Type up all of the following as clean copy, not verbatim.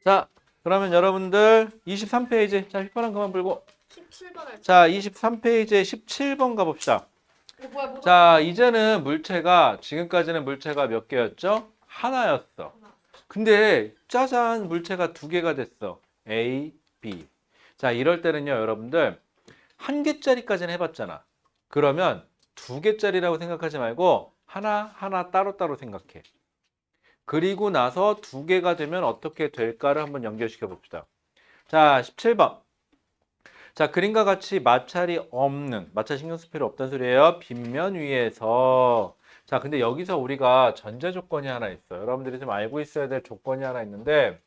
자, 그러면 여러분들 23페이지. 자, 휘파람 그만 불고. 17번 할 자, 23페이지에 17번 가봅시다. 뭐야? 자, 이제는 물체가, 지금까지는 물체가 몇 개였죠? 하나였어. 근데 짜잔, 물체가 두 개가 됐어. A, B. 자, 이럴 때는요, 여러분들 한 개짜리까지는 해봤잖아. 그러면 두 개짜리라고 생각하지 말고 하나 따로따로 생각해. 그리고 나서 두 개가 되면 어떻게 될까를 한번 연결시켜 봅시다. 자, 17번. 자, 그림과 같이 마찰이 없는, 마찰 신경 쓸 필요 없다는 소리예요. 빗면 위에서. 자, 근데 여기서 우리가 전제 조건이 하나 있어요. 여러분들이 좀 알고 있어야 될 조건이 하나 있는데,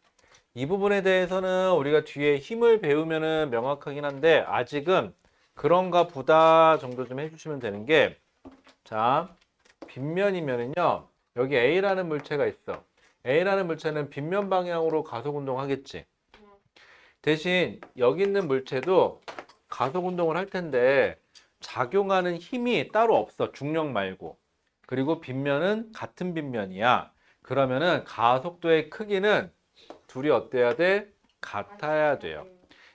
이 부분에 대해서는 우리가 뒤에 힘을 배우면은 명확하긴 한데, 아직은 그런가 보다 정도 좀 해주시면 되는 게, 자, 빗면이면은요, 여기 A라는 물체가 있어. A라는 물체는 빗면 방향으로 가속 운동하겠지. 대신 여기 있는 물체도 가속 운동을 할 텐데 작용하는 힘이 따로 없어. 중력 말고. 그리고 빗면은 같은 빗면이야. 그러면은 가속도의 크기는 둘이 어때야 돼? 같아야 돼요.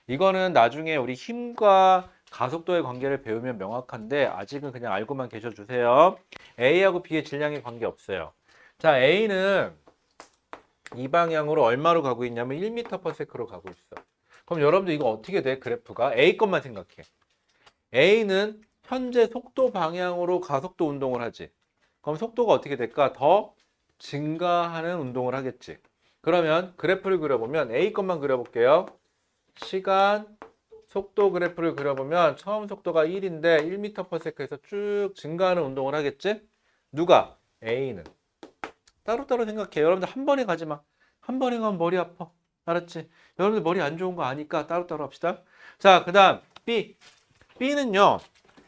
이거는 나중에 우리 힘과 가속도의 관계를 배우면 명확한데 아직은 그냥 알고만 계셔 주세요. A하고 B의 질량에 관계 없어요. 자, A는 이 방향으로 얼마로 가고 있냐면 1m/s로 가고 있어. 그럼 여러분들 이거 어떻게 돼? 그래프가 A 것만 생각해. A는 현재 속도 방향으로 가속도 운동을 하지. 그럼 속도가 어떻게 될까? 더 증가하는 운동을 하겠지. 그러면 그래프를 그려보면 A 것만 그려볼게요. 시간, 속도 그래프를 그려보면 처음 속도가 1인데 1m/s에서 쭉 증가하는 운동을 하겠지? 누가? A는. 따로따로 생각해. 여러분들 한 번에 가지 마. 한 번에 가면 머리 아파. 알았지? 여러분들 머리 안 좋은 거 아니까 따로따로 합시다. 자, 그 다음 B. B는요.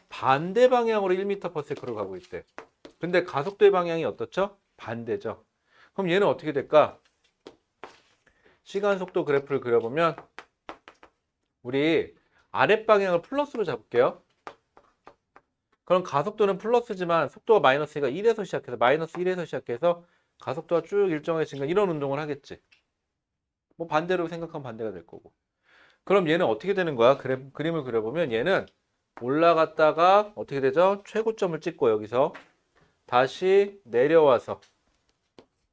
반대 방향으로 1m/s로 가고 있대. 근데 가속도의 방향이 어떻죠? 반대죠. 그럼 얘는 어떻게 될까? 시간 속도 그래프를 그려보면 우리 아랫방향을 플러스로 잡을게요. 그럼 가속도는 플러스지만 속도가 마이너스니까 1에서 시작해서 마이너스 1에서 시작해서 가속도가 쭉 일정하게 증가 이런 운동을 하겠지. 뭐 반대로 생각하면 반대가 될 거고. 그럼 얘는 어떻게 되는 거야? 그림을 그려보면 얘는 올라갔다가 어떻게 되죠? 최고점을 찍고 여기서 다시 내려와서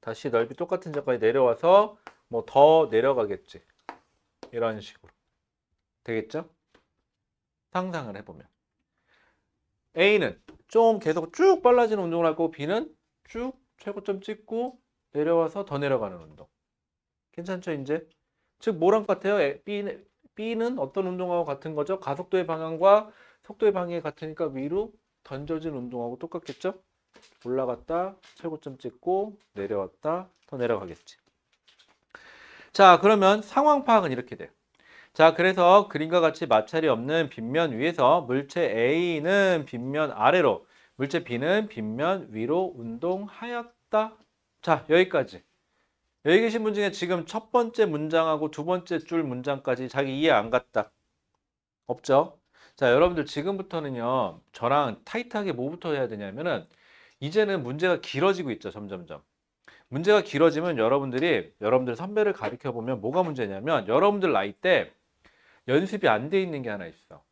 다시 넓이 똑같은 점까지 내려와서 뭐 더 내려가겠지. 이런 식으로. 되겠죠? 상상을 해보면. A는 좀 계속 쭉 빨라지는 운동을 할 거고 B는 쭉 최고점 찍고 내려와서 더 내려가는 운동. 괜찮죠, 이제? 즉, 뭐랑 같아요? B는 어떤 운동하고 같은 거죠? 가속도의 방향과 속도의 방향이 같으니까 위로 던져진 운동하고 똑같겠죠? 올라갔다, 최고점 찍고, 내려왔다, 더 내려가겠지. 자, 그러면 상황 파악은 이렇게 돼요. 자, 그래서 그림과 같이 마찰이 없는 빗면 위에서 물체 A는 빗면 아래로, 물체 B는 빗면 위로 운동하였다. 자, 여기까지. 여기 계신 분 중에 지금 첫 번째 문장하고 두 번째 줄 문장까지 자기 이해 안 갔다. 없죠? 자, 여러분들 지금부터는요. 저랑 타이트하게 뭐부터 해야 되냐면은 이제는 문제가 길어지고 있죠. 점점점. 문제가 길어지면 여러분들 선배를 가르쳐 보면 뭐가 문제냐면 여러분들 나이 때 연습이 안 돼 있는 게 하나 있어.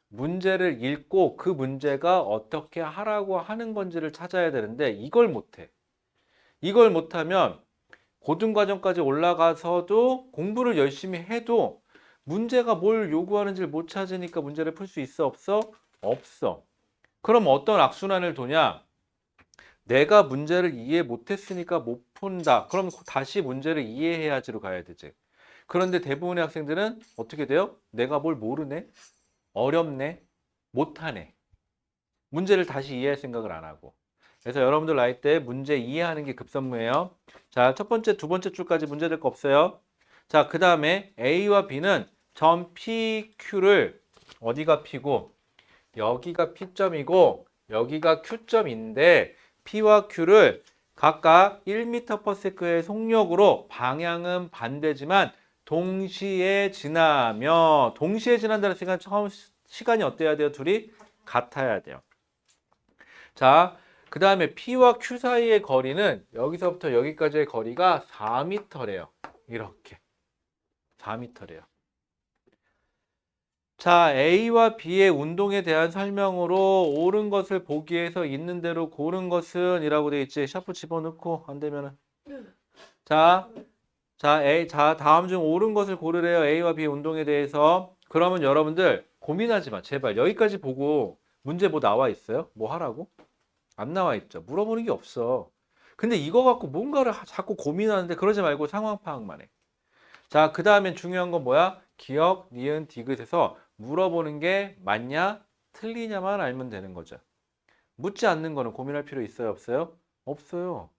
문제를 읽고 그 문제가 어떻게 하라고 하는 건지를 찾아야 되는데 이걸 못 해. 이걸 못하면 고등과정까지 올라가서도 공부를 열심히 해도 문제가 뭘 요구하는지를 못 찾으니까 문제를 풀 수 있어 없어? 없어. 그럼 어떤 악순환을 도냐? 내가 문제를 이해 못했으니까 못 푼다. 그럼 다시 문제를 이해해야지로 가야 되지. 그런데 대부분의 학생들은 어떻게 돼요? 내가 뭘 모르네? 어렵네? 못하네. 문제를 다시 이해할 생각을 안 하고. 그래서 여러분들 나이 때 문제 이해하는 게 급선무예요. 자, 첫 번째, 두 번째 줄까지 문제 될 거 없어요. 자, 그 다음에 A와 B는 점 PQ를 어디가 P고 여기가 P점이고 여기가 Q점인데 P와 Q를 각각 1m/s의 속력으로 방향은 반대지만 동시에 지나며 동시에 지난다는 생각 처음 시간이 어때야 돼요? 둘이 같아야 돼요. 자, 그 다음에 P와 Q 사이의 거리는 여기서부터 여기까지의 거리가 4m래요. 이렇게 4m래요. 자, A와 B의 운동에 대한 설명으로 옳은 것을 보기 위해서 있는 대로 고른 것은 이라고 돼 있지. 샤프 집어넣고 안 되면은. 자, 자, 다음 중 옳은 것을 고르래요. A와 B의 운동에 대해서. 그러면 여러분들 고민하지 마. 제발. 여기까지 보고 문제 뭐 나와 있어요? 뭐 하라고? 안 나와 있죠. 물어보는 게 없어. 근데 이거 갖고 뭔가를 자꾸 고민하는데 그러지 말고 상황 파악만 해. 자, 그 다음엔 중요한 건 뭐야? 기억, 니은, 디귿에서 물어보는 게 맞냐, 틀리냐만 알면 되는 거죠. 묻지 않는 거는 고민할 필요 있어요, 없어요? 없어요.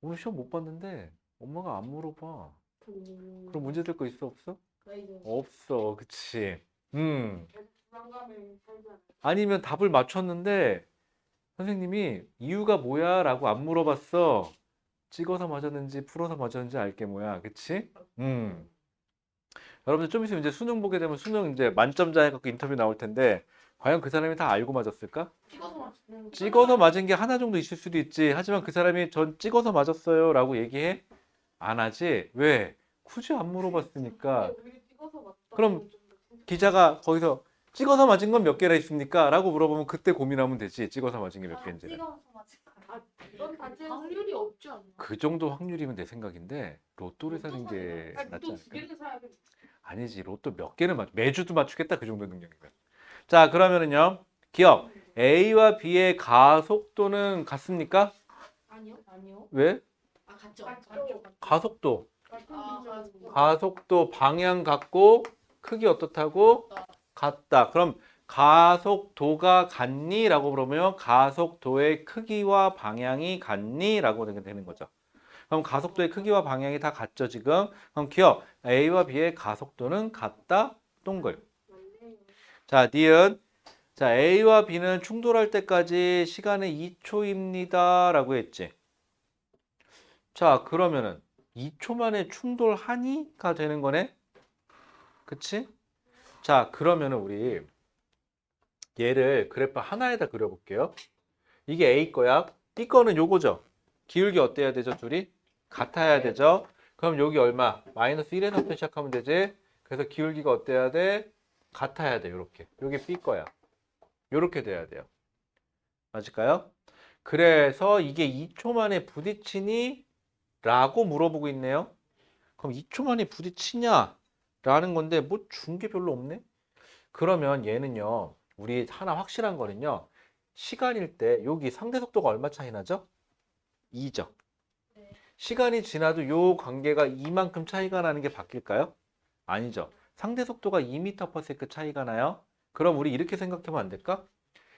오늘 시험 못 봤는데 엄마가 안 물어봐. 그럼 문제 될 거 있어, 없어? 없어, 그치? 아니면 답을 맞췄는데 선생님이 이유가 뭐야? 라고 안 물어봤어. 찍어서 맞았는지 풀어서 맞았는지 알게 뭐야, 그치? 여러분들 좀 있으면 이제 수능 보게 되면 수능 이제 만점자 해갖고 인터뷰 나올 텐데 과연 그 사람이 다 알고 맞았을까? 찍어서 맞은 게 하나 정도 있을 수도 있지. 하지만 그 사람이 전 찍어서 맞았어요 라고 얘기해? 안 하지? 왜? 굳이 안 물어봤으니까. 그럼 기자가 거기서 찍어서 맞은 건 몇 개나 있습니까? 라고 물어보면 그때 고민하면 되지. 찍어서 맞은 게 몇 개인지는. 확률이 없지 않나? 그 정도 확률이면 내 생각인데 로또를 사는 게 낫지 않을까? 아니지. 로또 몇 개는 매주도 맞추겠다. 그 정도 능력이면. 자, 그러면은요. 기억. A와 B의 가속도는 같습니까? 아니요. 왜? 같죠. 가속도. 같죠. 가속도 방향 같고 크기 어떻다고? 같다. 그럼 가속도가 같니? 라고 물으면 가속도의 크기와 방향이 같니? 라고 되는 거죠. 그럼 가속도의 크기와 방향이 다 같죠, 지금? 그럼 기억. A와 B의 가속도는 같다. 동글. 자, 니은. 자, A와 B는 충돌할 때까지 시간은 2초입니다. 라고 했지. 자, 그러면은 2초 만에 충돌하니가 되는 거네? 그치? 자, 그러면은 우리 얘를 그래프 하나에다 그려볼게요. 이게 A 거야. B 거는 요거죠. 기울기 어때야 되죠, 둘이? 같아야 되죠. 그럼 여기 얼마? 마이너스 1에서부터 시작하면 되지. 그래서 기울기가 어때야 돼? 같아야 돼, 요렇게. 요게 B 거야. 요렇게 돼야 돼요. 맞을까요? 그래서 이게 2초 만에 부딪히니? 라고 물어보고 있네요. 그럼 2초 만에 부딪히냐? 라는 건데 뭐 준 게 별로 없네? 그러면 얘는요. 우리 하나 확실한 거는요. 시간일 때 여기 상대 속도가 얼마 차이 나죠? 2죠. 시간이 지나도 요 관계가 이만큼 차이가 나는 게 바뀔까요? 아니죠. 상대 속도가 2m/s 차이가 나요. 그럼 우리 이렇게 생각하면 안 될까?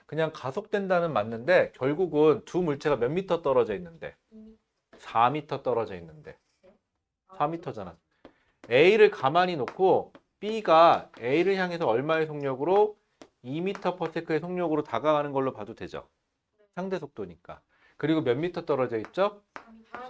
그냥 가속된다는 맞는데 결국은 두 물체가 몇 미터 떨어져 있는데 4m 떨어져 있는데 4m잖아. A를 가만히 놓고 B가 A를 향해서 얼마의 속력으로 2m/s의 속력으로 다가가는 걸로 봐도 되죠. 상대 속도니까. 그리고 몇 미터 떨어져 있죠?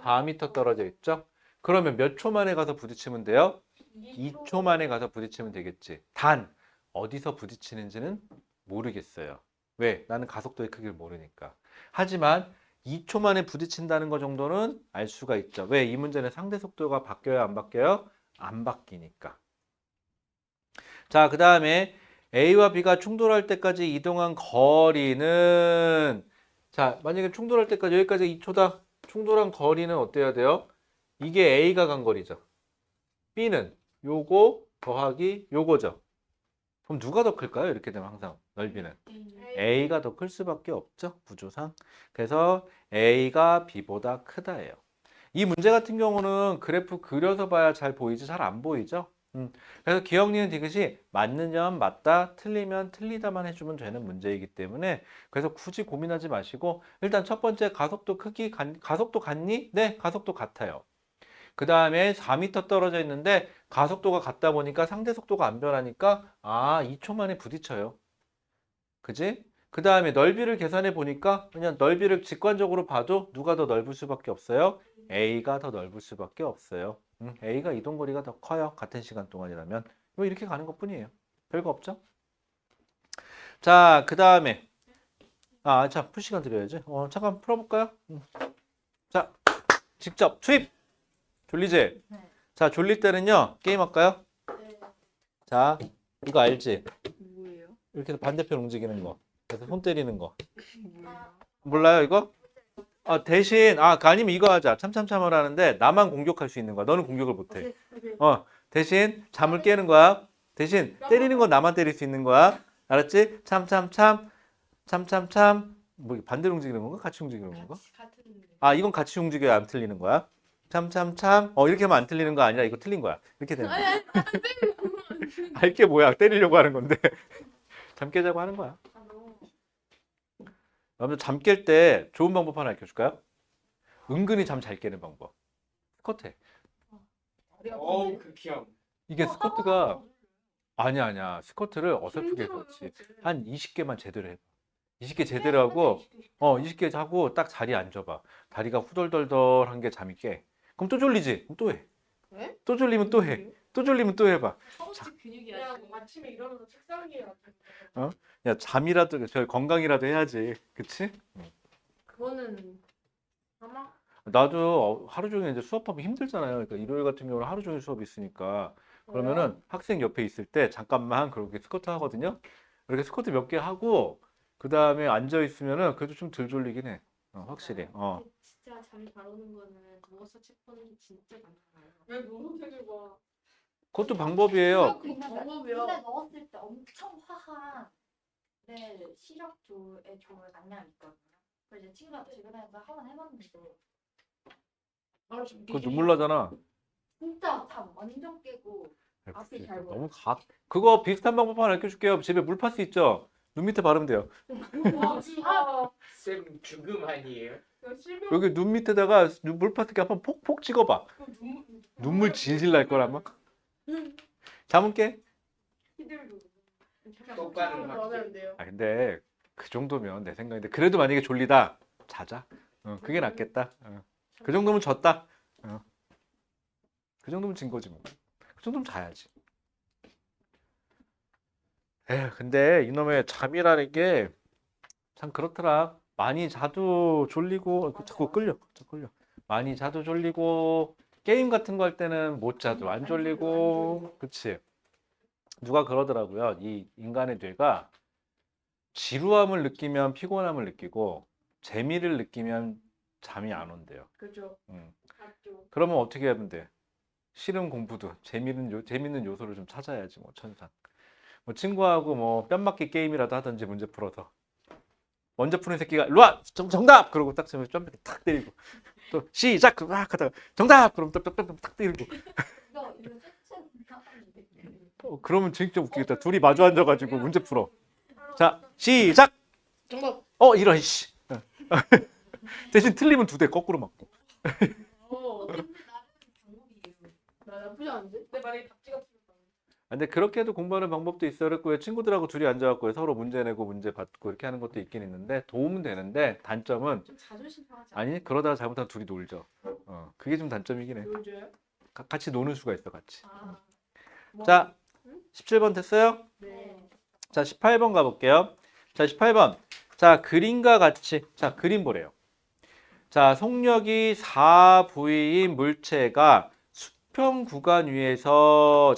4m 떨어져 있죠? 그러면 몇 초 만에 가서 부딪히면 돼요? 2초 만에 가서 부딪히면 되겠지. 단 어디서 부딪히는지는 모르겠어요. 왜? 나는 가속도의 크기를 모르니까. 하지만 2초 만에 부딪힌다는 거 정도는 알 수가 있죠. 왜? 이 문제는 상대 속도가 바뀌어요? 안 바뀌어요? 안 바뀌니까. 자, 그 다음에 A와 B가 충돌할 때까지 이동한 거리는 자, 만약에 충돌할 때까지 여기까지 2초다. 충돌한 거리는 어때야 돼요? 이게 A가 간 거리죠. B는 요거 더하기 요거죠. 그럼 누가 더 클까요? 이렇게 되면 항상 넓이는. A가 더 클 수밖에 없죠. 구조상. 그래서 A가 B보다 크다예요. 이 문제 같은 경우는 그래프 그려서 봐야 잘 보이지 잘 안 보이죠? 그래서 기억, 니은, 디귿이 맞느냐면 맞다, 틀리면 틀리다만 해주면 되는 문제이기 때문에 그래서 굳이 고민하지 마시고 일단 첫 번째 가속도 크기, 가속도 같니? 네, 가속도 같아요. 그 다음에 4m 떨어져 있는데 가속도가 같다 보니까 상대 속도가 안 변하니까 2초 만에 부딪혀요. 그지? 그 다음에 넓이를 계산해 보니까 그냥 넓이를 직관적으로 봐도 누가 더 넓을 수밖에 없어요? A가 더 넓을 수밖에 없어요. A가 이동 거리가 더 커요. 같은 시간 동안이라면. 뭐 이렇게 가는 것 뿐이에요. 별거 없죠? 자, 그 다음에 자, 풀 시간 드려야지. 잠깐 풀어볼까요? 자, 직접 투입! 졸리지? 네. 자, 졸릴 때는요. 게임 할까요? 네. 자, 이거 알지? 뭐예요? 이렇게 해서 반대편 움직이는 거. 그래서 손 때리는 거. 뭐예요? 몰라요, 이거? 대신 아니면 이거 하자. 참참참을 하는데 나만 공격할 수 있는 거야. 너는 공격을 못 해. 대신 잠을 깨는 거야. 대신 때리는 건 나만 때릴 수 있는 거야. 알았지? 참참참. 참참참. 뭐 반대로 움직이는 건가? 같이 움직이는 건가? 같은. 이건 같이 움직여야 안 틀리는 거야. 참참참. 이렇게 하면 안 틀리는 거 아니라 이거 틀린 거야. 이렇게 되는 거야. 알게 뭐야? 때리려고 하는 건데. 잠 깨자고 하는 거야. 여러분들 잠 깰 때 좋은 방법 하나 알려 줄까요? 은근히 잠 잘 깨는 방법. 스쿼트 해. 어우 극혐. 이게 스쿼트가 아니야. 스쿼트를 어설프게 그렇지. 한 20개만 제대로 해. 20개 제대로 하고 20개 하고 딱 자리에 앉아봐. 다리가 후덜덜덜한 게 잠이 깨. 그럼 또 졸리지? 그럼 또 해. 왜? 또 졸리면 또 해. 또 졸리면 또 해봐. 허벅지 근육이 그냥 아침에 일어나서 책상 위에 야 잠이라도 저 건강이라도 해야지. 그치? 그거는 아마 나도 하루 종일 이제 수업하면 힘들잖아요. 그러니까 일요일 같은 경우는 하루 종일 수업이 있으니까 그러면은 학생 옆에 있을 때 잠깐만 그렇게 스쿼트 하거든요. 이렇게 스쿼트 몇 개 하고 그 다음에 앉아 있으면은 그래도 좀 덜 졸리긴 해. 확실히. 근데 진짜 잠이 잘 오는 거는 누워서 책 보는 게 진짜 많아요. 왜 누워서 책을 봐? 그것도 방법이에요. 방법이요. 근데 넣었을 때 엄청 화한 시력조에 좋은 안약이 있거든요. 그래서 이제 친구가 주변에서 한번 해봤는데 그거 눈물 나잖아. 진짜 잠 완전 깨고 앞이 잘 보여. 너무 그거 비슷한 방법 하나 알려줄게요. 집에 물파스 있죠? 눈 밑에 바르면 돼요. 쌤 죽음 아니에요? 여기 눈 밑에다가 물파스 이렇게 한번 폭폭 찍어봐. 눈물 질질 날 거라 막. 잠은 깨? 똑바로 할게. 돼요. 근데 그 정도면 내 생각인데 그래도 만약에 졸리다 자자. 그게 낫겠다. 그 정도면 졌다. 그 정도면 진 거지 뭐. 그 정도면 자야지. 근데 이놈의 잠이라는 게 참 그렇더라. 많이 자도 졸리고 자꾸 끌려. 많이 자도 졸리고 게임 같은 거 할 때는 못 자도 안 졸리고. 그치? 누가 그러더라고요. 이 인간의 뇌가 지루함을 느끼면 피곤함을 느끼고 재미를 느끼면 잠이 안 온대요. 그죠. 맞죠. 그러면 어떻게 하면 돼? 싫은 공부도 재밌는 요소를 좀 찾아야지 뭐 천상. 뭐 친구하고 뭐 뺨맞기 게임이라도 하든지 문제 풀어서. 먼저 푸는 새끼가 일로 와! 정답! 그러고 딱 점에 탁 때리고 또 시작! 막 하다가 정답! 그럼 또 탁 때리고 이거 섹션 하는데 그러면 진짜 웃기겠다. 둘이 마주 앉아가지고 문제 풀어. 자 시작! 정답. 이런 씨. 대신 틀리면 2대 거꾸로 맞고. 근데 나름 방법이에요. 나 나쁘지 않은데? 근데 만약에 답지가 틀렸다. 근데 그렇게 해도 공부하는 방법도 있어요. 친구들하고 둘이 앉아갖고 서로 문제 내고 문제 받고 이렇게 하는 것도 있긴 있는데 도움은 되는데 단점은 좀 자존심 상하지 않아? 아니 그러다가 잘못하면 둘이 놀죠. 그게 좀 단점이긴 해. 놀줘요? 같이 노는 수가 있어 같이. 뭐, 자 17번 됐어요? 네. 자 18번 가볼게요. 자 18번. 자 그림과 같이 자 그림 보래요. 자 속력이 4V인 물체가 수평 구간 위에서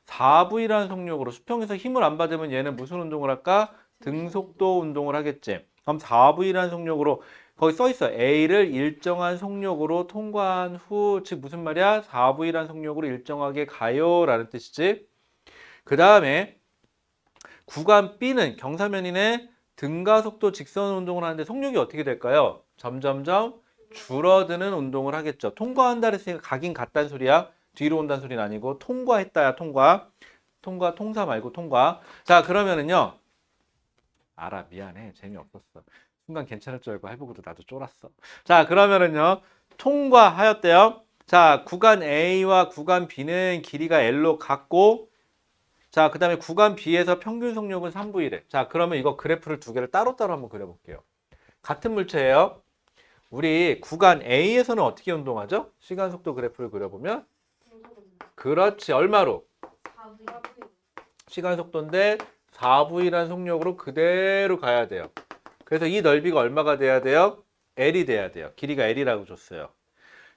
4V라는 속력으로 수평에서 힘을 안 받으면 얘는 무슨 운동을 할까? 등속도 운동을 하겠지. 그럼 4V라는 속력으로 거기 써 있어. A를 일정한 속력으로 통과한 후, 즉 무슨 말이야? 4V라는 속력으로 일정하게 가요 라는 뜻이지. 그 다음에 구간 B는 경사면이네. 등가속도 직선 운동을 하는데 속력이 어떻게 될까요? 점점점 줄어드는 운동을 하겠죠. 통과한다 그랬으니까 가긴 갔다는 소리야. 뒤로 온다는 소리는 아니고 통과했다야 통과. 통사 말고 통과. 자 그러면은요. 알아 미안해 재미없었어. 순간 괜찮을 줄 알고 해보고도 나도 쫄았어. 자 그러면은요. 통과하였대요. 자 구간 A와 구간 B는 길이가 L로 같고 자 그 다음에 구간 B에서 평균 속력은 3V래. 자 그러면 이거 그래프를 2개를 따로따로 한번 그려볼게요. 같은 물체예요. 우리 구간 A에서는 어떻게 운동하죠? 시간 속도 그래프를 그려보면 그렇지 얼마로? 4V 시간 속도인데 4V라는 속력으로 그대로 가야 돼요. 그래서 이 넓이가 얼마가 돼야 돼요? L이 돼야 돼요. 길이가 L이라고 줬어요.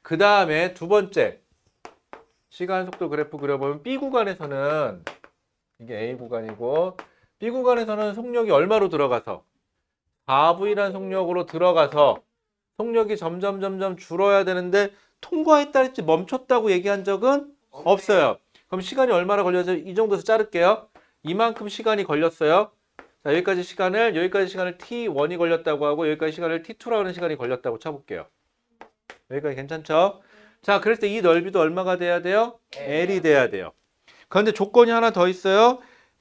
그 다음에 두 번째 시간 속도 그래프 그려보면 B 구간에서는 이게 A 구간이고 B 구간에서는 속력이 얼마로 들어가서 4V라는 속력으로 들어가서 속력이 점점 줄어야 되는데 통과했다 했지 멈췄다고 얘기한 적은 없어요. 그럼 시간이 얼마나 걸려서 이 정도에서 자를게요. 이만큼 시간이 걸렸어요. 자, 여기까지 시간을 T1이 걸렸다고 하고 여기까지 시간을 T2라고 하는 시간이 걸렸다고 쳐볼게요. 여기까지 괜찮죠? 자, 그래서 이 넓이도 얼마가 돼야 돼요? L이 돼야 돼요. 그런데 조건이 하나 더 있어요.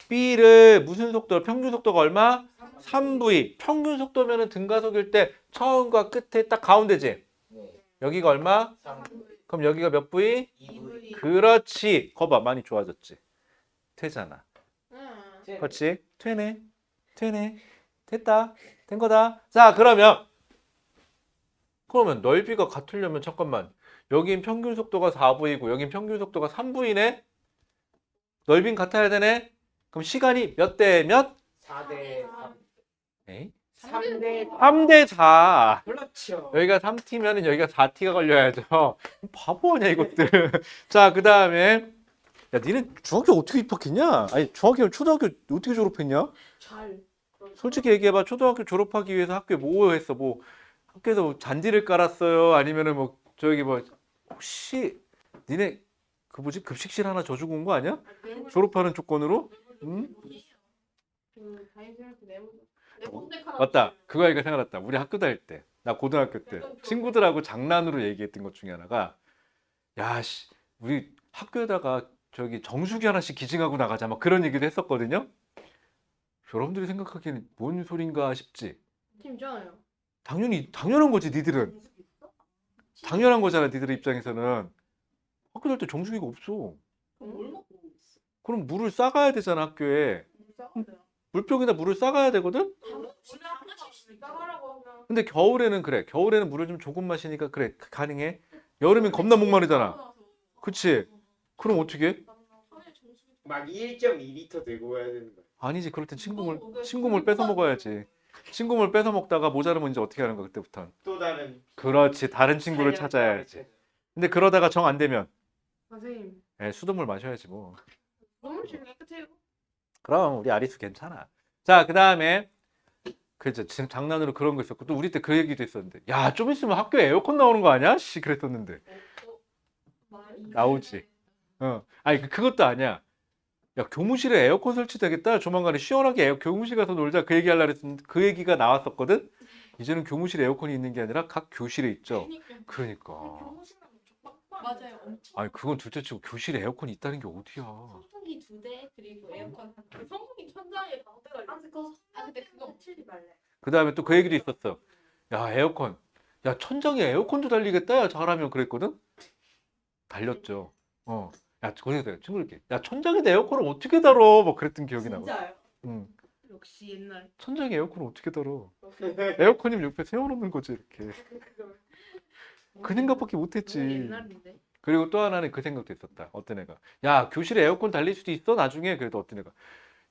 B를 무슨 속도? 평균 속도가 얼마? 3V. 평균 속도면은 등가속일 때 처음과 끝에 딱 가운데지. 네. 여기가 얼마? 3, 그럼 여기가 몇 V? 2V. 그렇지. 거봐, 많이 좋아졌지. 되잖아. 응. 그렇지. 되네. 됐다. 된 거다. 자, 그러면 넓이가 같으려면 잠깐만. 여긴 평균 속도가 4V고 여긴 평균 속도가 3V네. 넓이는 같아야 되네. 그럼 시간이 몇 대 몇? 4대 3. 에이? 3대 3대 4. 그렇죠. 여기가 3T면은 여기가 4T가 걸려야죠. 바보 아니야 이것들. 자, 그 다음에 야, 니네 중학교 어떻게 입학했냐? 아니, 중학교, 초등학교 어떻게 졸업했냐? 잘. 솔직히 얘기해봐. 초등학교 졸업하기 위해서 학교에 뭐 했어? 뭐 학교에서 뭐 잔디를 깔았어요? 아니면은 뭐 저기 뭐 혹시 니네 그 뭐지 급식실 하나 져주고 온 거 아니야? 졸업하는 조건으로? 응? 그 다이생한테 네모데 카라. 맞다. 그거 하니까 생각났다. 우리 학교 다닐 때, 나 고등학교 때 친구들하고 장난으로 얘기했던 것 중에 하나가 야, 씨, 우리 학교에다가 저기 정수기 하나씩 기증하고 나가자 막 그런 얘기도 했었거든요. 여러분들이 생각하기에는 뭔 소린가 싶지. 팀 있잖아요. 당연한 거지. 니들은 당연한 거잖아. 니들 입장에서는 학교 다닐 때 정수기가 없어. 뭘 먹고 있어? 그럼 물을 싸가야 되잖아. 학교에 물병에다 물을 싸가야 되거든. 원래 하나씩 싸가라고 하면. 근데 겨울에는 그래. 겨울에는 물을 좀 조금 마시니까 그래 가능해. 여름엔 겁나 목마르잖아. 그치? 그럼 어떻게 해? 막 1.2리터 들고 와야 되는 거야. 아니지. 그럴 땐 친구물 뺏어 먹어야지. 친구물 뺏어 먹다가 모자르면 이제 어떻게 하는 거야 그때부터는. 또 다른 그렇지. 다른 친구를 찾아야지. 근데 그러다가 정 안 되면 선생님. 수돗물 마셔야지 뭐. 너무 지금 깨끗해요. 그럼 우리 아리수 괜찮아. 자, 그 다음에 그죠. 지금 장난으로 그런 거 있었고 또 우리 때 그 얘기도 있었는데 야, 좀 있으면 학교에 에어컨 나오는 거 아니야? 씨 그랬었는데 나오지. 아니 그것도 아니야. 야, 교무실에 에어컨 설치되겠다. 조만간에 시원하게 교무실 가서 놀자. 그 얘기 하려고 했는데 그 얘기가 나왔었거든. 이제는 교무실에 에어컨이 있는 게 아니라 각 교실에 있죠. 그러니까. 맞아요. 엄청. 아니 그건 둘째치고 교실에 에어컨이 있다는 게 어디야. 선풍기 2대 그리고 에어컨 한 대. 성분이 천장에 방대 달려. 근데 그거 틀리 말래. 그 다음에 또 그 얘기도 있었어. 야, 에어컨. 야, 천장에 에어컨도 달리겠다. 야, 잘하면 그랬거든. 달렸죠. 야, 거기서 친구들끼리. 야, 천장에다 에어컨을 어떻게 달어? 막 그랬던 기억이 나고. 진짜요? 응. 역시 옛날. 천장에 에어컨을 어떻게 달어? 에어컨이면 옆에 세워놓는 거지 이렇게. 그 생각밖에 너무 못했지. 옛날인데. 그리고 또 하나는 그 생각도 있었다. 어떤 애가 야, 교실에 에어컨 달릴 수도 있어 나중에. 그래도 어떤 애가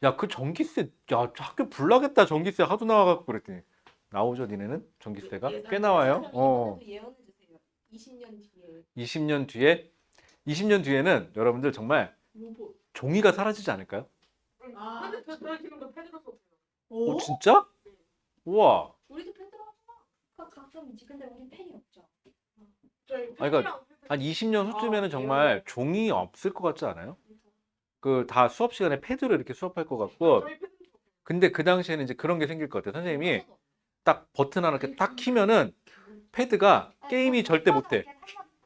야, 그 전기세 야 학교 불 나겠다. 전기세 하도 나와갖고 그랬더니 나오죠. 니네는 전기세가 꽤 나와요. 이번에도 예언해 주세요. 20년 뒤에. 20년 뒤에 20년 뒤에는 여러분들 정말 로봇. 종이가 사라지지 않을까요? 아, 근데 저 지금 그 패드로 썼어요. 오, 진짜? 우와. 우리도 팬 들어가잖아. 가끔이지. 근데 우린 팬이 없죠. 저희 아니, 그러니까 한 20년 후쯤에는 정말 종이 없을 것 같지 않아요? 그 다 수업 시간에 패드로 이렇게 수업할 것 같고. 근데 그 당시에는 이제 그런 게 생길 것 같아요. 선생님이 딱 버튼 하나 이렇게 딱 키면은 패드가 게임이 절대 못해.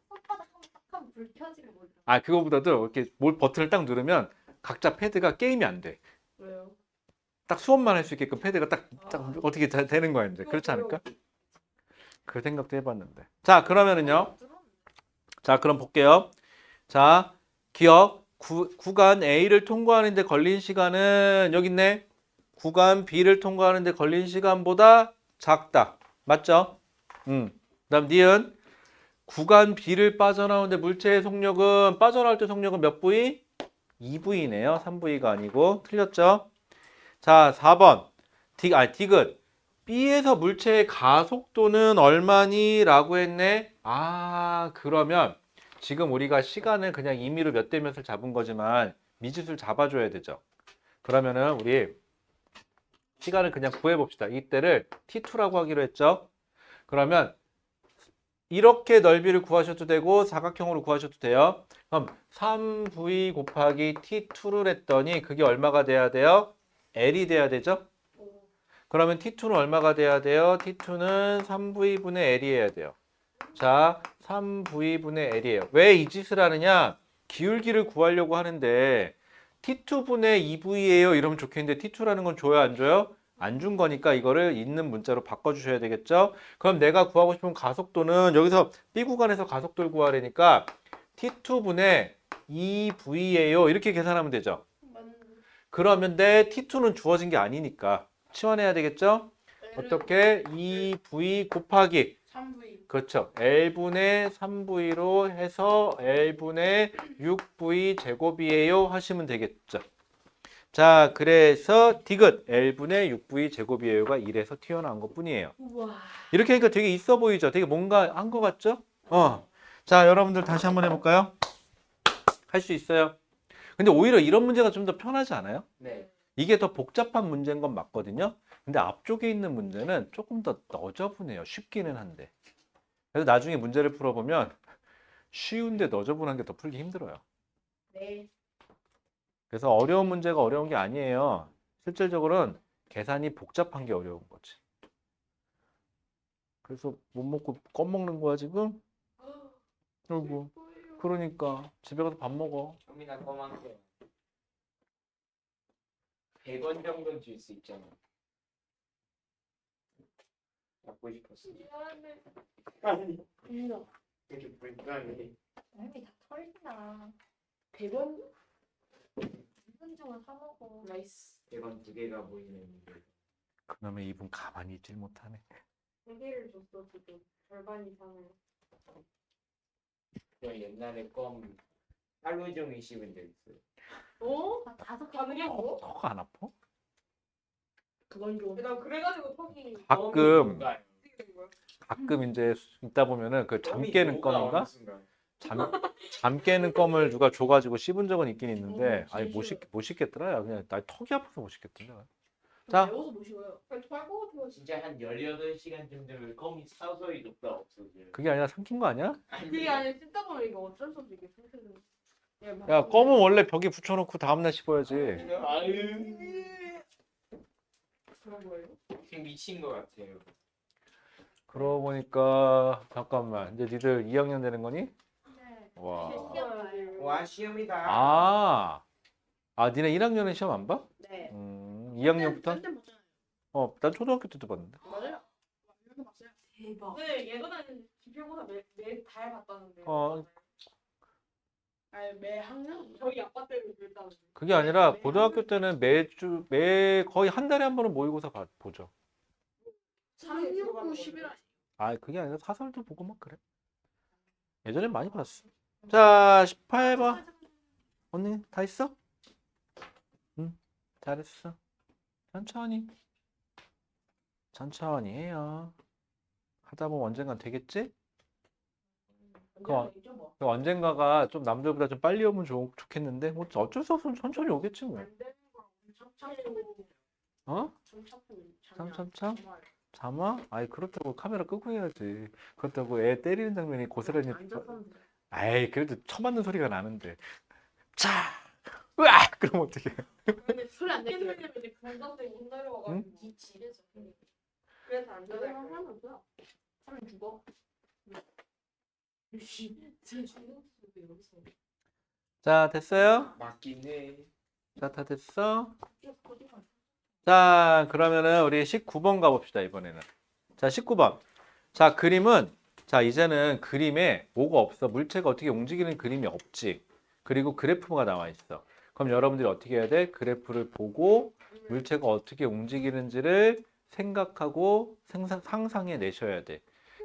손바닥 한번 불 켜지고 뭐. 아, 그거보다도 이렇게 뭘 버튼을 딱 누르면 각자 패드가 게임이 안 돼. 왜요? 딱 수업만 할 수 있게끔 패드가 딱 어떻게 되는 거야 이제. 그렇지 않을까? 그 생각도 해봤는데. 자, 그러면은요. 자, 그럼 볼게요. 자, 기억. 구간 A를 통과하는데 걸린 시간은 여기 있네. 구간 B를 통과하는데 걸린 시간보다 작다. 맞죠? 그다음 니은 구간 B를 빠져나오는데 물체의 속력은 빠져나올 때 속력은 몇 V? 2V네요. 3V가 아니고 틀렸죠? 자, 4번. 디귿. B에서 물체의 가속도는 얼마니? 라고 했네. 아, 그러면 지금 우리가 시간을 그냥 임의로 몇 대 몇을 잡은 거지만 미지수를 잡아줘야 되죠. 그러면은 우리 시간을 그냥 구해봅시다. 이때를 T2라고 하기로 했죠. 그러면 이렇게 넓이를 구하셔도 되고 사각형으로 구하셔도 돼요. 그럼 3V 곱하기 T2를 했더니 그게 얼마가 돼야 돼요? L이 돼야 되죠? 그러면 T2는 얼마가 돼야 돼요? T2는 3V분의 L이어야 돼요. 자, 3V분의 L이에요. 왜 이 짓을 하느냐? 기울기를 구하려고 하는데 T2분의 2V예요. 이러면 좋겠는데 T2라는 건 줘요, 안 줘요? 안 준 거니까 이거를 있는 문자로 바꿔주셔야 되겠죠? 그럼 내가 구하고 싶은 가속도는 여기서 B 구간에서 가속도를 구하려니까 T2분의 2V예요. 이렇게 계산하면 되죠? 그러면 내 T2는 주어진 게 아니니까 치환해야 되겠죠? 어떻게? 2V 곱하기 3V. 그렇죠. L분의 3V로 해서 L분의 6V 제곱이에요 하시면 되겠죠. 자, 그래서 디귿 L분의 6V 제곱이에요가 1에서 튀어나온 것 뿐이에요. 우와. 이렇게 하니까 되게 있어 보이죠? 되게 뭔가 한 것 같죠? 자, 여러분들 다시 한번 해볼까요? 할 수 있어요. 근데 오히려 이런 문제가 좀 더 편하지 않아요? 네. 이게 더 복잡한 문제인 건 맞거든요. 근데 앞쪽에 있는 문제는 조금 더 너저분해요. 쉽기는 한데. 그래서 나중에 문제를 풀어보면 쉬운데 너저분한 게 더 풀기 힘들어요. 네. 그래서 어려운 문제가 어려운 게 아니에요. 실질적으로는 계산이 복잡한 게 어려운 거지. 그래서 못 먹고 껌 먹는 거야 지금? 아이고. 그러니까 집에 가서 밥 먹어. 형이나 껌한 개. 100원 정도는 줄 수 있잖아. 갖고 싶었어. 미안해. 아니, 이거 이렇게 불편해. 햄이 다 털리나. 100원? 한정을 사 먹어. 나이스. 100원 두 개가 보이는데. 그놈의 입은 가만히 있질 못하네. 2개를 줬어 지금. 절반 이상을. 저 옛날에 껌 하루 종일 씹은 적 있어요. 어? 아, 5개 가능하고? 턱 안 아파? 그건 좀. 나 그래가지고 턱이. 가끔 어떻게 된 거야? 가끔 이제 있다 보면은 그 잠 껌이 깨는 녹아, 껌인가? 어느 순간. 잠 깨는 껌을 누가 줘가지고 씹은 적은 있긴 있는데 아니 진심으로. 못 씹겠더라. 그냥 나 턱이 아파서 못 씹겠던데. 자. 자. 매워서 못 쉬어요. 그냥 토할 것 같아요. 진짜 한 18시간쯤 되면 껌이 서서히 녹다 없어져요. 그게 아니라 삼킨 거 아니야? 그게 아니라 씹다 보면 이거 어쩔 수 없이 이게 상태는. 야, 껌은 원래 벽에 붙여놓고 다음날 씹어야지. 아유. 그런 거예요? 지금 미친 것 같아요. 그러고 보니까 잠깐만 이제 니들 2학년 되는 거니? 네. 와. 와 시험이다. 아, 니네 1학년은 시험 안 봐? 네. 2학년부터? 딴데 봤잖아요. 난 초등학교 때도 봤는데. 맞아요. 완전 봤어요. 대박. 네, 예전에는 기표보다 매달 봤다는데. 어. 아니 매 학년? 저희 아빠 때는 그랬다는데. 그게 아니라 매 고등학교 학년? 때는 거의 한 달에 한 번은 모의고사 보죠. 369 11 그게 아니라 사설도 보고 막 그래. 예전엔 많이 봤어. 자, 18번. 언니 다 했어? 응, 잘했어. 천천히. 천천히 해요. 하다 보면 언젠간 되겠지? 그 언젠가가 좀 남들보다 좀 빨리 오면 좋겠는데 뭐 어쩔 수 없으면 천천히 오겠지 뭐. 안 되는 거 참참참. 어? 참참참. 참참참? 잠아? 그렇다고 카메라 끄고 해야지. 그렇다고 애 때리는 장면이 고스란히 그래도 쳐맞는 소리가 나는데 자! 으악! 그럼 어떡해. 근데 소리 안 내면 이제 군장생이 혼나려고 응? 가지고 이 집에서. 그래서 안 되는 거 하면 뭐야? 하면 죽어. 제 중국도 여기서. 자, 됐어요? 맞긴 해. 자, 다 됐어? 자, 그러면은 우리 19번 가봅시다, 이번에는. 자, 19번. 자, 그림은, 자, 이제는 그림에 뭐가 없어. 물체가 어떻게 움직이는 그림이 없지. 그리고 그래프가 나와 있어. 그럼 여러분들이 어떻게 해야 돼? 그래프를 보고 물체가 어떻게 움직이는지를 생각하고 상상해 내셔야 돼.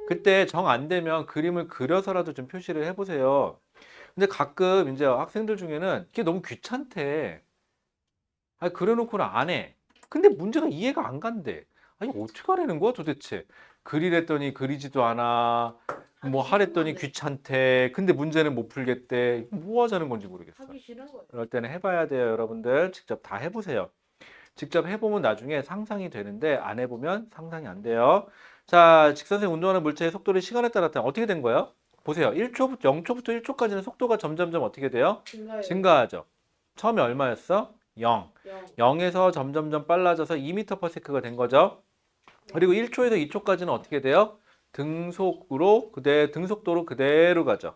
그때 정 안 되면 그림을 그려서라도 좀 표시를 해보세요. 근데 가끔 이제 학생들 중에는 그게 너무 귀찮대. 그려놓고는 안 해. 근데 문제가 이해가 안 간대. 아니 어떻게 하라는 거야 도대체? 그리랬더니 그리지도 않아. 뭐 하랬더니 귀찮대. 근데 문제는 못 풀겠대. 뭐 하자는 건지 모르겠어. 하기 싫은 거예요. 그럴 때는 해봐야 돼요, 여러분들. 직접 다 해보세요. 직접 해보면 나중에 상상이 되는데 안 해보면 상상이 안 돼요. 자, 직선생 운동하는 물체의 속도를 시간에 따라 어떻게 된 거예요? 보세요. 1초부터 0초부터 1초까지는 속도가 점점점 어떻게 돼요? 증가요. 증가하죠. 처음에 얼마였어? 0. 0. 0에서 점점점 빨라져서 2m/s가 된 거죠. 그리고 1초에서 2초까지는 어떻게 돼요? 등속도로 그대로 가죠.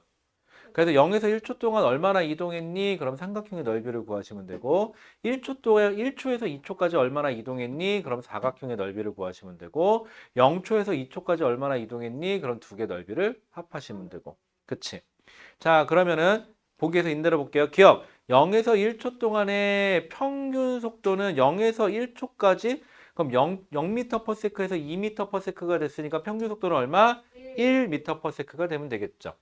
그래서 0에서 1초 동안 얼마나 이동했니? 그럼 삼각형의 넓이를 구하시면 되고 1초에서 2초까지 얼마나 이동했니? 그럼 사각형의 넓이를 구하시면 되고 0초에서 2초까지 얼마나 이동했니? 그럼 두 개 넓이를 합하시면 되고 그치? 자 그러면은 보기에서 인대로 볼게요. 기억! 0에서 1초 동안의 평균 속도는 0에서 1초까지 그럼 0m/s에서 2m/s가 됐으니까 평균 속도는 얼마? 1m/s가 되면 되겠죠.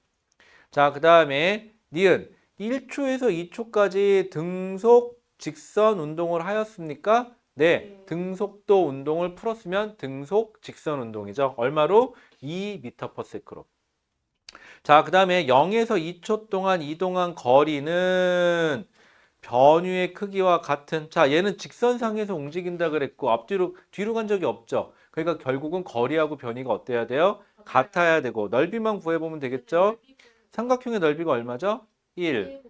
자, 그 다음에 니은 1초에서 2초까지 등속 직선 운동을 하였습니까? 네, 등속도 운동을 풀었으면 등속 직선 운동이죠. 얼마로? 2m/s로. 자, 그 다음에 0에서 2초 동안 이동한 거리는 변유의 크기와 같은 자 얘는 직선상에서 움직인다 그랬고 뒤로 간 적이 없죠. 그러니까 결국은 거리하고 변이가 어때야 돼요? 같아야 되고 넓이만 구해보면 되겠죠. 삼각형의 넓이가 얼마죠? 1.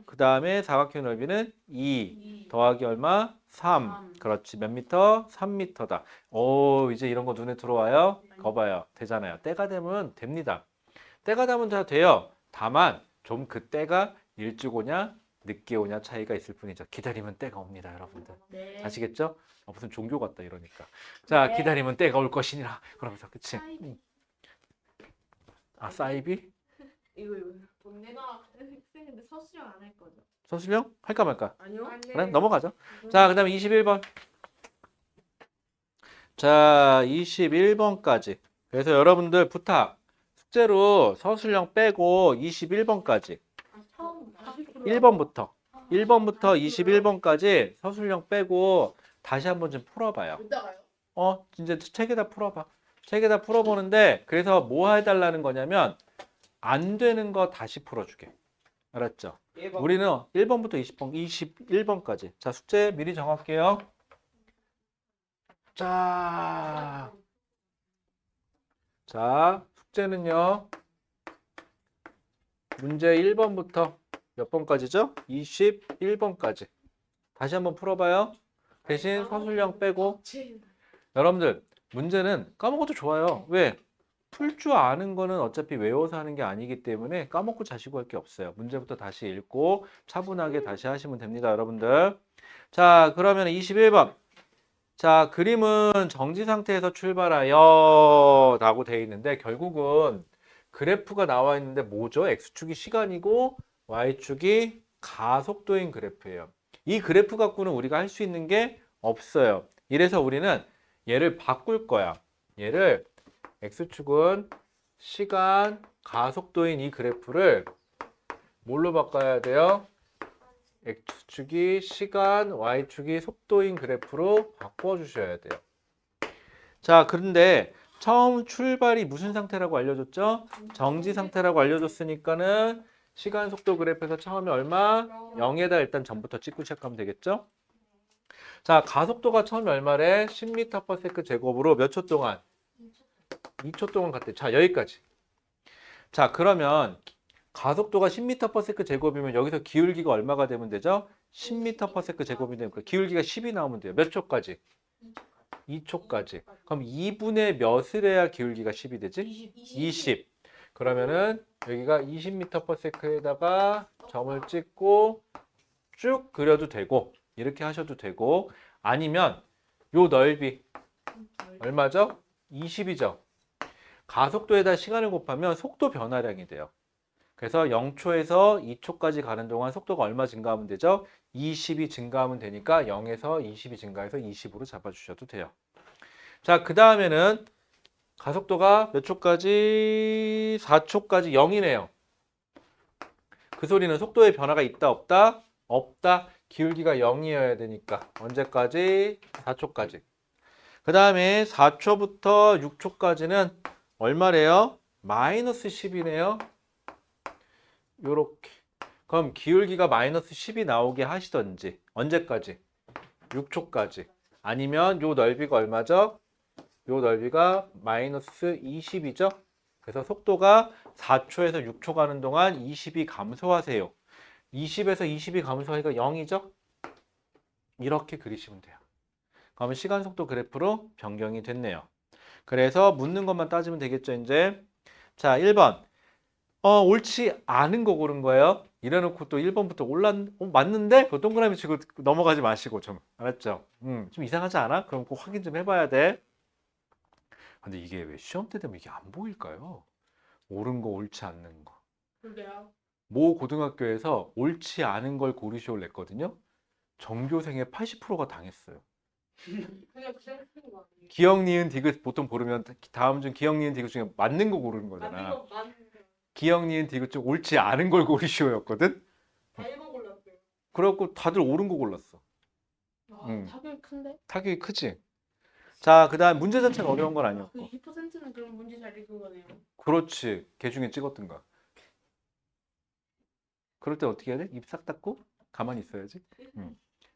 그 다음에 사각형의 넓이는 2 더하기 얼마? 3. 그렇지. 몇 미터? 3미터다. 오 이제 이런 거 눈에 들어와요? 거봐요. 되잖아요. 때가 되면 됩니다. 때가 되면 다 돼요. 다만 좀 그 때가 일찍 오냐 늦게 오냐 차이가 있을 뿐이죠. 기다리면 때가 옵니다, 여러분들. 네. 아시겠죠? 무슨 종교 같다 이러니까. 자, 네. 기다리면 때가 올 것이니라. 그러면서 그치? 아, 사이비? 이거. 내가 학생인데 서술형 안 할 거죠? 서술형? 할까 말까? 아니요. 그래, 넘어가죠. 자, 그 다음에 21번. 자, 21번까지. 그래서 여러분들 부탁. 숙제로 서술형 빼고 21번까지. 처음 1번부터 21번까지 서술형 빼고 다시 한번 좀 풀어봐요. 이따가요? 진짜 책에다 풀어봐. 책에다 풀어보는데 그래서 뭐 해달라는 거냐면 안 되는 거 다시 풀어주게. 알았죠? 1번. 우리는 1번부터 21번까지. 자, 숙제 미리 정할게요. 자, 숙제는요. 문제 1번부터 몇 번까지죠? 21번까지. 다시 한번 풀어봐요. 대신 서술형 빼고. 여러분들 문제는 까먹어도 좋아요. 왜? 풀 줄 아는 거는 어차피 외워서 하는 게 아니기 때문에 까먹고 자시고 할 게 없어요. 문제부터 다시 읽고 차분하게 다시 하시면 됩니다, 여러분들. 자, 그러면 21번. 자, 그림은 정지 상태에서 출발하여 라고 되어 있는데 결국은 그래프가 나와 있는데 뭐죠? X축이 시간이고 Y축이 가속도인 그래프예요. 이 그래프 갖고는 우리가 할 수 있는 게 없어요. 이래서 우리는 얘를 바꿀 거야. 얘를 X축은 시간, 가속도인 이 그래프를 뭘로 바꿔야 돼요? X축이 시간, Y축이 속도인 그래프로 바꿔주셔야 돼요. 자, 그런데 처음 출발이 무슨 상태라고 알려줬죠? 정지 상태라고 알려줬으니까는 시간 속도 그래프에서 처음에 얼마? 0에다 일단 전부터 찍고 시작하면 되겠죠? 자, 가속도가 처음에 얼마래? 10m/s 제곱으로 몇 초 동안? 2초 동안 갔대. 자, 여기까지. 자, 그러면 가속도가 10m/s 제곱이면 여기서 기울기가 얼마가 되면 되죠? 10m/s 제곱이 되면 기울기가 10이 나오면 돼요. 몇 초까지? 2초까지. 그럼 2분의 몇을 해야 기울기가 10이 되지? 20. 그러면은 여기가 20m/s에다가 점을 찍고 쭉 그려도 되고 이렇게 하셔도 되고 아니면 요 넓이 얼마죠? 20이죠. 가속도에다 시간을 곱하면 속도 변화량이 돼요. 그래서 0초에서 2초까지 가는 동안 속도가 얼마 증가하면 되죠? 20이 증가하면 되니까 0에서 20이 증가해서 20으로 잡아주셔도 돼요. 자, 그 다음에는 가속도가 몇 초까지? 4초까지 0이네요. 그 소리는 속도의 변화가 있다 없다? 없다. 기울기가 0이어야 되니까 언제까지? 4초까지. 그 다음에 4초부터 6초까지는 얼마래요? 마이너스 10이네요. 요렇게. 그럼 기울기가 마이너스 10이 나오게 하시던지. 언제까지? 6초까지. 아니면 요 넓이가 얼마죠? 요 넓이가 마이너스 20이죠? 그래서 속도가 4초에서 6초 가는 동안 20이 감소하세요. 20에서 20이 감소하니까 0이죠? 이렇게 그리시면 돼요. 그러면 시간 속도 그래프로 변경이 됐네요. 그래서 묻는 것만 따지면 되겠죠, 이제. 자, 1번. 옳지 않은 거 고른 거예요. 이래놓고 또 1번부터 맞는데? 그 동그라미 치고 넘어가지 마시고 좀. 알았죠? 좀 이상하지 않아? 그럼 꼭 확인 좀 해봐야 돼. 근데 이게 왜 시험 때 되면 이게 안 보일까요? 옳은 거, 옳지 않는 거. 그래요. 모 고등학교에서 옳지 않은 걸 고르시오 냈거든요. 전교생의 80%가 당했어요. 그냥 쓰는 거 아니에요? 기억, 니은, 디귿 보통 고르면 다음 중 기억, 니은, 디귿 중에 맞는 거 고르는 맞는 거잖아. 거 맞는 거. 기억, 니은, 디귿 중 옳지 않은 걸 고르시오였거든. 다 1번 골랐어요. 그래갖고 다들 옳은 거 골랐어. 아, 타격이 큰데? 타격이 크지. 자, 그다음 문제 자체는 어려운 건 그 아니었고. 2%는 그럼 문제 잘 읽은 거네요. 그렇지. 개 중에 찍었던가. 그럴 때 어떻게 해야 돼? 입 싹 닫고 가만히 있어야지.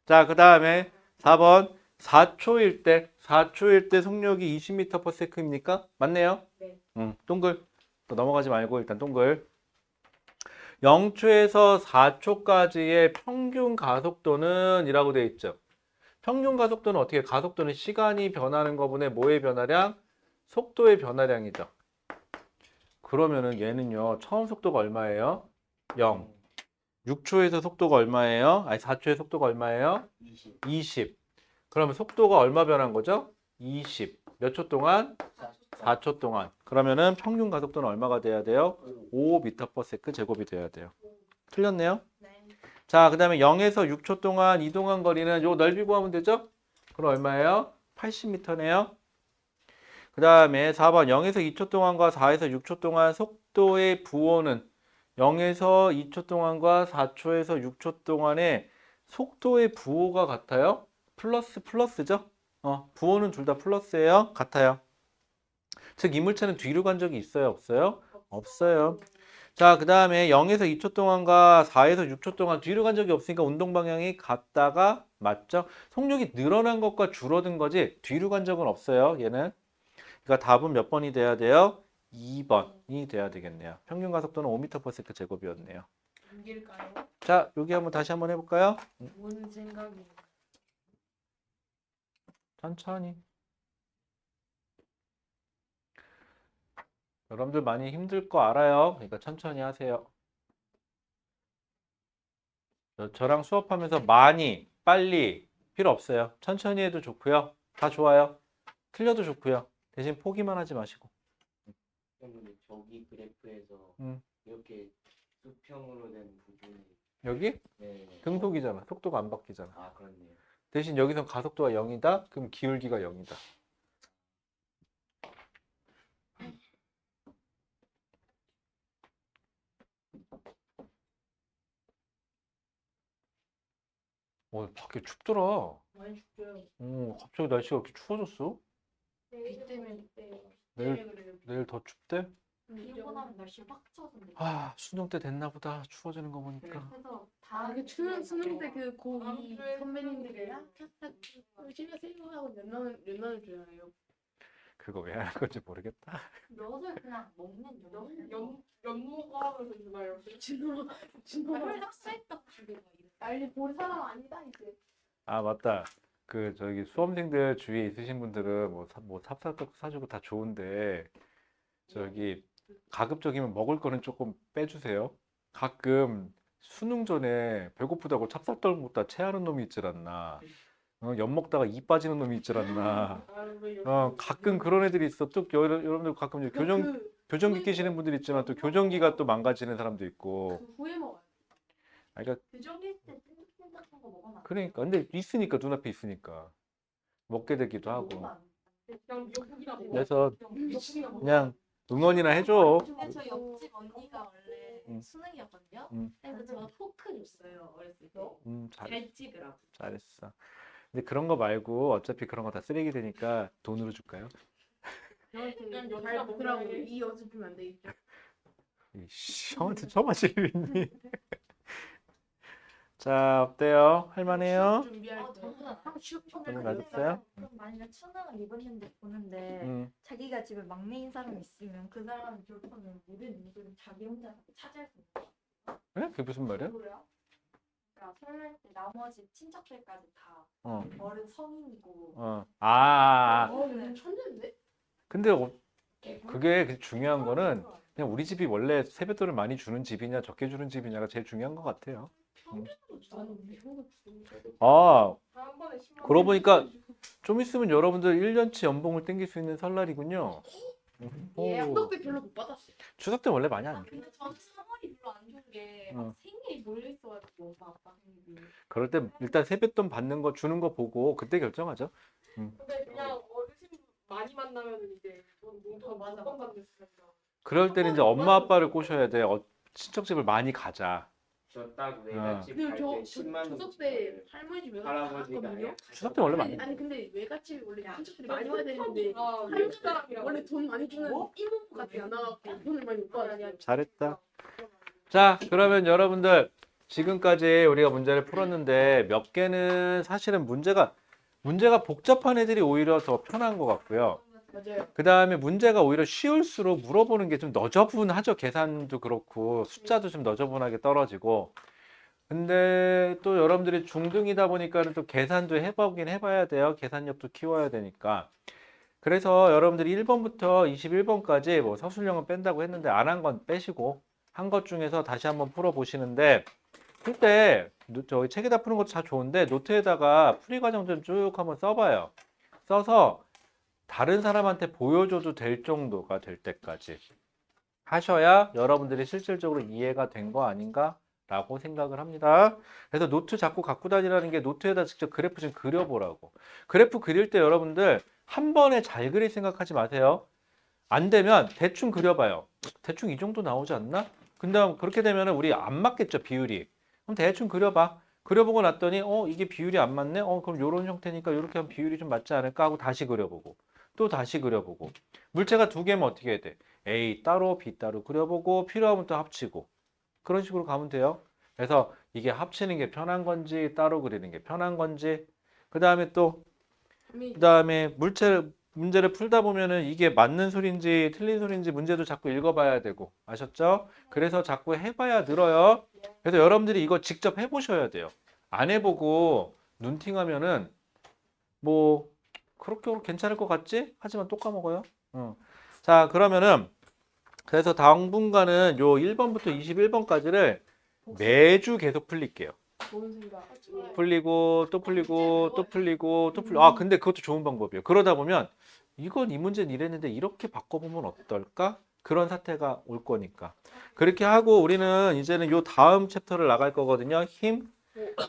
자, 그다음에 4번. 4초일 때 속력이 20m/s입니까? 맞네요? 네. 동글. 또 넘어가지 말고 일단 동글. 0초에서 4초까지의 평균 가속도는 이라고 되어 있죠. 평균 가속도는 어떻게? 가속도는 시간이 변하는 거분의 뭐의 변화량? 속도의 변화량이죠. 그러면은 얘는요. 처음 속도가 얼마예요? 0. 6초에서 속도가 얼마예요? 아니 4초의 속도가 얼마예요? 20. 20. 그러면 속도가 얼마 변한 거죠? 20. 몇 초 동안? 4초 동안. 그러면은 평균 가속도는 얼마가 돼야 돼요? 5m/s 제곱이 돼야 돼요. 틀렸네요? 네. 자, 그 다음에 0에서 6초 동안 이동한 거리는 요 넓이 구하면 되죠? 그럼 얼마예요? 80m네요. 그 다음에 4번 0에서 2초 동안과 4에서 6초 동안 속도의 부호는 0에서 2초 동안과 4초에서 6초 동안의 속도의 부호가 같아요? 플러스죠? 부호는 둘 다 플러스예요? 같아요. 즉 이물체는 뒤로 간 적이 있어요? 없어요? 없어요. 자, 그 다음에 0에서 2초 동안과 4에서 6초 동안 뒤로 간 적이 없으니까 운동 방향이 같다가 맞죠? 속력이 늘어난 것과 줄어든 거지 뒤로 간 적은 없어요. 얘는. 그러니까 답은 몇 번이 돼야 돼요? 2번이 돼야 되겠네요. 평균 가속도는 5m/s 제곱이었네요. 넘길까요? 자, 여기 한번 다시 한번 해볼까요? 뭔 생각이? 천천히. 여러분들 많이 힘들 거 알아요. 그러니까 천천히 하세요. 저랑 수업하면서 많이, 빨리 필요 없어요. 천천히 해도 좋고요. 다 좋아요. 틀려도 좋고요. 대신 포기만 하지 마시고. 근데 저기 그래프에서 음. 이렇게 수평으로 된 부분이 여기 네. 등속이잖아. 속도가 안 바뀌잖아. 아 그렇네요. 대신 여기선 가속도가 0이다? 그럼 기울기가 0이다. 밖에 춥더라. 많이 죽죠. 갑자기 날씨가 이렇게 추워졌어? 비 때문에 내일, 그래요. 내일 더 춥대? 비오고 나면 날씨 확 추워진대. 수능 때 됐나 보다. 추워지는 거 보니까. 그래서 아, 다 그 수능 때 그 다음 고2 주에 선배님들이 수능이래요? 열심히 하세요 하고 연락을 줘요. 그거 왜 하는 건지 모르겠다. 엿을 그냥 먹는 엿. 연모가 하면서 주나요? 진호가 삭수했다고 주기가 이래. 알리 볼 사람 아니다 이제. 아, 맞다. 저기 수험생들 주위에 있으신 분들은 뭐 삽살떡 사주고 다 좋은데 저기 가급적이면 먹을 거는 조금 빼주세요. 가끔 수능 전에 배고프다고 찹쌀떡 먹다 체하는 놈이 있질 않나. 엿 먹다가 이 빠지는 놈이 있질 않나. 가끔 그런 애들이 있어. 또 여러분들 가끔 이제 교정기 끼시는 분들 있지만 또 교정기가 또 망가지는 사람도 있고. 그 후에 먹어요. 그러니까 교정일 때 찐득찐득한 거 먹으면 안 돼. 그러니까 근데 있으니까 눈앞에 있으니까 먹게 되기도 하고. 먹으면 안 돼. 그냥 욕이라고. 그래서 욕이라고. 그냥 응원이나 해줘. 근데 저 옆집 언니가 원래 수능이었거든요. 그래서 저 포크 줬어요 어렸을 때. 잘, 잘 찍으라고. 잘했어. 근데 그런 거 말고 어차피 그런 거 다 쓰레기 되니까 돈으로 줄까요? 그냥 잘 여기가 보더라고. 뭔가 이 연습이면 안 되겠죠. 이씨, 형한테 처음 하실 일 있니? 자, 어때요? 할만해요? 준비할 때. 저보다 취업 저는 맞았어요? 그럼 만약에 수능을 이번 년도에 보는데 음. 자기가 집에 막내인 사람이 있으면 그 사람의 교권을 모든 인물은 자기 혼자 차지할 수 있는 네? 그게 무슨 말이야? 거예요. 그러니까 설날 때 나머지 친척들까지 다 어, 어른 성인이고 어. 아. 어, 천재인데? 근데 그게 중요한 거는 그냥 우리 집이 원래 세뱃돈을 많이 주는 집이냐 적게 주는 집이냐가 제일 중요한 것 같아요. 나는 이거는 아, 한 번에 10만 그러고 보니까 좀 있으면 여러분들 1년치 연봉을 땡길 수 있는 설날이군요. 예, 오. 한덕 때 별로 못 받았어요. 추석 때 원래 많이 안 줘. 근데 저는 3월이 별로 안 좋은 게 어. 생일이 몰려 있어가지고 엄마 아빠 생일이. 그럴 때 일단 세뱃돈 받는 거 주는 거 보고 그때 결정하죠. 근데 그냥 어르신 많이 만나면 이제 돈 뭉쳐 맞아. 번 받으시니까. 그럴 때는 이제 엄마 아빠를 꼬셔야 돼. 친척집을 많이 가자. 저딱 어. 외갓집 근데 갈때 10만 원 추석 때 할머니 집 외갓집 할아버지가 갔거든요. 추석 때 원래 많이. 아니 근데 외갓집 원래 친척들이 많이 와야 되는데 아, 할머니 사람이라고. 원래 돈 많이 주는 이모부 같이 안 나와갖고 돈을 많이 못 받았어요. 잘했다. 자, 그러면 여러분들 지금까지 우리가 문제를 풀었는데 몇 개는 사실은 문제가 복잡한 애들이 오히려 더 편한 것 같고요. 맞아요. 그 다음에 문제가 오히려 쉬울수록 물어보는 게 좀 너저분하죠. 계산도 그렇고 숫자도 좀 너저분하게 떨어지고. 근데 또 여러분들이 중등이다 보니까는 또 계산도 해보긴 해봐야 돼요. 계산력도 키워야 되니까. 그래서 여러분들이 1번부터 21번까지 뭐 서술형은 뺀다고 했는데 안 한 건 빼시고 한 것 중에서 다시 한번 풀어보시는데 풀 때 저희 책에다 푸는 것도 다 좋은데 노트에다가 풀이 과정 좀 쭉 한번 써봐요. 써서 다른 사람한테 보여줘도 될 정도가 될 때까지 하셔야 여러분들이 실질적으로 이해가 된 거 아닌가 라고 생각을 합니다. 그래서 노트 자꾸 갖고 다니라는 게 노트에다 직접 그래프 좀 그려보라고. 그래프 그릴 때 여러분들 한 번에 잘 그릴 생각하지 마세요. 안 되면 대충 그려봐요. 대충 이 정도 나오지 않나? 근데 그렇게 되면 우리 안 맞겠죠, 비율이. 그럼 대충 그려봐. 그려보고 났더니 이게 비율이 안 맞네? 그럼 이런 형태니까 이렇게 하면 비율이 좀 맞지 않을까 하고 다시 그려보고 또 다시 그려보고. 물체가 두 개면 어떻게 해야 돼? A 따로 B 따로 그려보고 필요하면 또 합치고 그런 식으로 가면 돼요. 그래서 이게 합치는 게 편한 건지 따로 그리는 게 편한 건지 그 다음에 문제를 풀다 보면은 이게 맞는 소리인지 틀린 소리인지 문제도 자꾸 읽어봐야 되고 아셨죠? 그래서 자꾸 해봐야 늘어요. 그래서 여러분들이 이거 직접 해보셔야 돼요. 안 해보고 눈팅하면은 뭐 그렇게 괜찮을 것 같지? 하지만 또 까먹어요. 자, 그러면은 그래서 당분간은 요 1번부터 21번까지를 매주 계속 풀릴게요. 좋은 생각. 풀리고 또 풀리고 또 풀리고 또 풀리고. 아, 근데 그것도 좋은 방법이에요. 그러다 보면 이건 이 문제는 이랬는데 이렇게 바꿔보면 어떨까? 그런 사태가 올 거니까. 그렇게 하고 우리는 이제는 요 다음 챕터를 나갈 거거든요. 힘.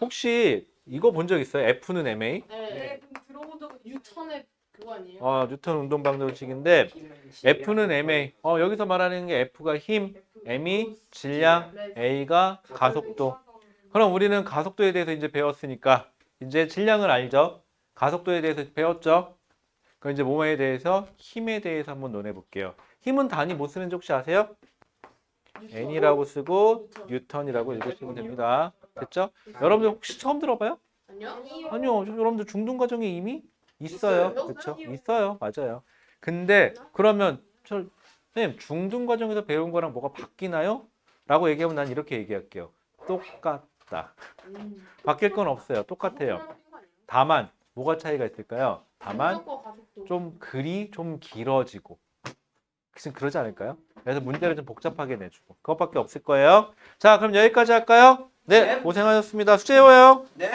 혹시 이거 본 적 있어요? F는 MA? 네. 근데 들어본 적은 뉴턴의 그거 아니에요? 뉴턴 운동 방정식인데 F는 MA. 여기서 말하는 게 F가 힘, M이 질량, A가 가속도. 그럼 우리는 가속도에 대해서 이제 배웠으니까 이제 질량을 알죠? 가속도에 대해서 배웠죠? 그럼 이제 뭐에 대해서? 힘에 대해서 한번 논해 볼게요. 힘은 단위 못 쓰는지 혹시 아세요? N이라고 쓰고 뉴턴이라고 읽으시면 됩니다. 됐죠? 여러분들 혹시 처음 들어봐요? 아니요? 아니요. 여러분들 중등 과정에 이미 있어요. 있어요? 그렇죠? 있어요. 맞아요. 근데 그러면 선생님 중등 과정에서 배운 거랑 뭐가 바뀌나요? 라고 얘기하면 난 이렇게 얘기할게요. 똑같다. 바뀔 건 없어요. 똑같아요. 다만 뭐가 차이가 있을까요? 다만 좀 글이 좀 길어지고 그러지 않을까요? 그래서 문제를 좀 복잡하게 내주고 그것밖에 없을 거예요. 자, 그럼 여기까지 할까요? 네, 고생하셨습니다. 숙제해요. 네.